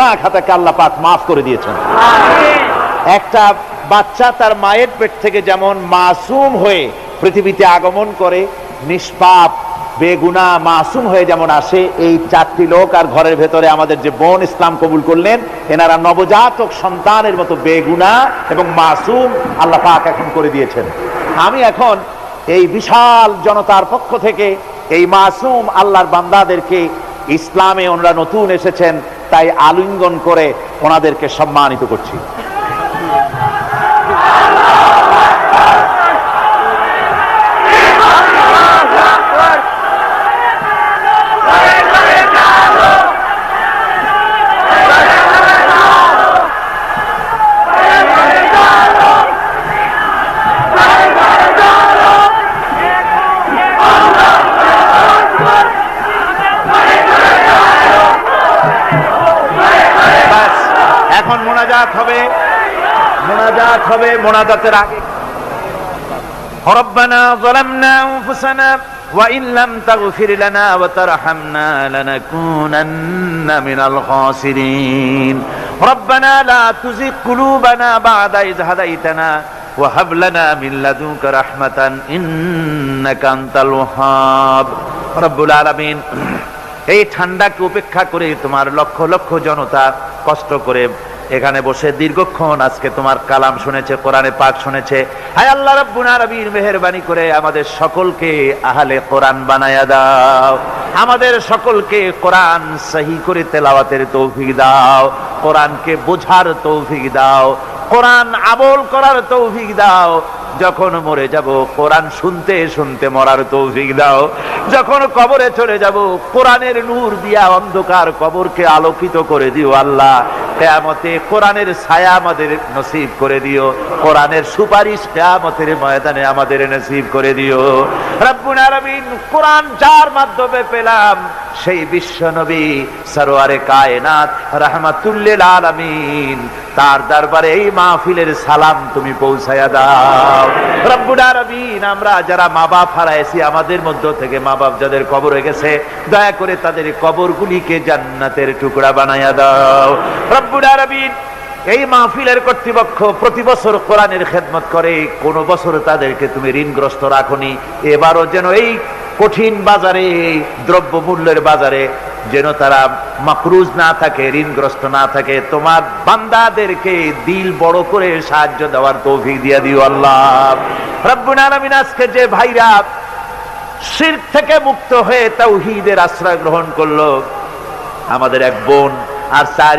গুনাহ খাতাকে আল্লাহ পাক মাফ করে দিয়েছেন। একটা বাচ্চা তার মায়ের পেট থেকে যেমন মাসুম হয়ে পৃথিবীতে আগমন করে, নিষ্পাপ বেগুনাহ মাসুম হয়ে যেমন আসে, এই চারটি লোক আর ঘরের ভেতরে আমাদের যে বোন ইসলাম কবুল করলেন, এনারা নবজাতক সন্তানের মতো বেগুনাহ এবং মাসুম আল্লাহ পাক এখন করে দিয়েছেন। আমি এখন এই বিশাল জনতার পক্ষ থেকে এই মাসুম আল্লাহর বান্দাদেরকে, ইসলামে ওনারা নতুন এসেছেন তাই আলিঙ্গন করে ওনাদেরকে সম্মানিত করছি। এখন মোনাজাত হবে, মোনাজাতের আগে রব্বানা যালামনা আনফুসানা ওয়া ইন লাম তাগফির লানা ওয়া তারহামনা লানাকুনান্না মিনাল খাসিরিন রব্বানা লা তুযিগ কুলুবানা বা'দা ইয হাদাইতানা ওয়া হাব লানা মিন লাদুনকা রাহমাতান ইন্নাকা আনতাল ওয়াহ্হাব। রব্বুল আলামিন, এই ঠান্ডাকে উপেক্ষা করে তোমার লক্ষ লক্ষ জনতা কষ্ট করে এখানে বসে দীর্ঘক্ষণ আজকে তোমার কালাম শুনেছে, কোরআনে পাক শুনেছে। হায় আল্লাহ রাব্বুল আলামিন, মেহেরবানি করে আমাদের সকলকে আহলে কোরআন বানায়া দাও, আমাদের সকলকে কোরআন সহি করে তেলাওয়াতের তৌফিক দাও, কোরআনকে বোঝার তৌফিক দাও, কোরআন আমল করার তৌফিক দাও। যখন মরে যাব কোরআন শুনতে শুনতে মরার তৌফিক দাও। যখন কবরে চলে যাব কোরআনের নূর দিয়া অন্ধকার কবরকে আলোকিত করে দিও আল্লাহ। কিয়ামতে কোরআনের ছায়া আমাদের নসিব করে দিও, কোরআনের সুপারিশ কিয়ামতের ময়দানে আমাদের নসিব করে দিও। রব্বুল আলামিন, কোরআন যার মাধ্যমে পেলাম সেই বিশ্ব নবী সরওয়ারে কায়নাত রাহমাতুল লিল আলামিন, তার দরবারে এই মাহফিলের সালাম তুমি পৌঁছায়া দাও। রব্বুল আলামিন, আমরা যারা মা বাপ হারাইছি, আমাদের মধ্য থেকে মা বাপ যাদের কবরে গেছে, দয়া করে তাদের কবরগুলিকে জান্নাতের টুকরা বানায়া দাও। রব্বুল আলামিন, এই মাহফিলের কর্তৃপক্ষ প্রতি বছর কোরআনের খেদমত করে, কোন বছর তাদেরকে তুমি ঋণগ্রস্ত রাখনি, এবারও যেন এই কঠিন বাজারে, দ্রব্য মূল্যের বাজারে যেন তারা মাকরুজ না থাকে, ঋণগ্রস্ত না থাকে। তোমার বান্দাদেরকে দিল বড় করে সাহায্য দেওয়ার তৌফিক দিয়ে দিও আল্লাহ। রব্বুল আলামিন, আজকে যে ভাইরা শিরক থেকে মুক্ত হয়ে তাওহীদের আশ্রয় গ্রহণ করলো, আমাদের এক বোন আর 4